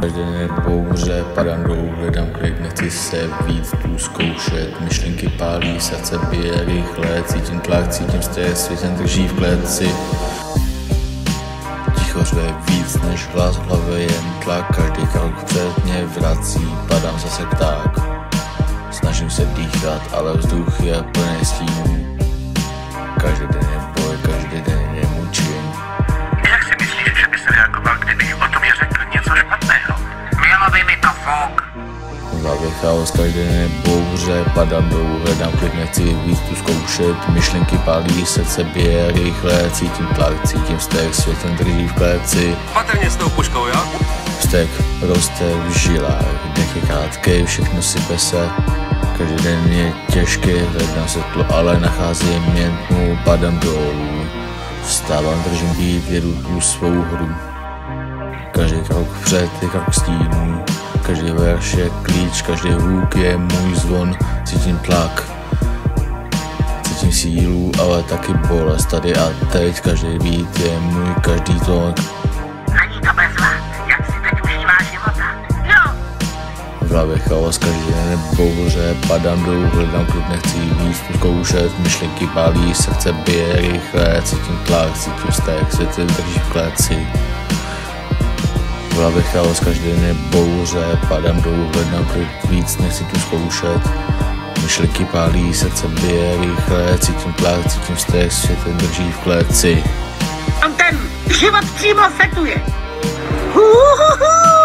Každý den je bouře, padám dolů, hledám klid, nechci se víc tu zkoušet. Myšlenky pálí, srdce bije rychle, cítím tlak, cítím stres, světem drží v kleci. Ticho řve víc než hlas v hlavě, jen tlak, každý krok před mě vrací, padám zase pták. Snažím se dýchat, ale vzduch je plný stínů. Každý den je boj, každý den je mučení. Jak si myslíš, že bys reagoval, kdyby o tobě řekl něco špatného? Mělo by mi to fuk. V hlavě chaos, každý den je bouře, padám dolů, hledám klid, nechci víc tu zkoušet. Myšlenky pálí, srdce bije rychle, cítím tlak, cítím vztek, světem drží v kleci. Patrně s tou puškou, jo? Vztek roste v žilách, dech je krátkej, všechno sype se. Každý den je těžký, hledám světlo, ale nacházím jen tmu, padám dolů. Vstávám, držím být, jedu tu svou hru. Každý krok vpřed je krok stínů, každý verš je klíč, každý hluk je můj zvon. Cítím tlak, cítím sílu, ale taky bolest tady a teď. Každý beat je můj, každý tón. Není to bezva, jak si teď užíváš života. Jo! V hlavě chaos, každý den je bouře, padám dolů, hledám klid, nechci víc tu zkoušet. Myšlenky pálí, srdce bije rychle, cítím tlak, cítím vztek, svět drží v kleci. V hlavě chaos, každý den je bouře, padám dolů, hledám klid, víc nechci tu zkoušet. Myšlenky pálí, srdce bije rychle, cítím tlak, cítím vztek, svět drží v kleci. On ten život přímo fetuje. Huhuhu.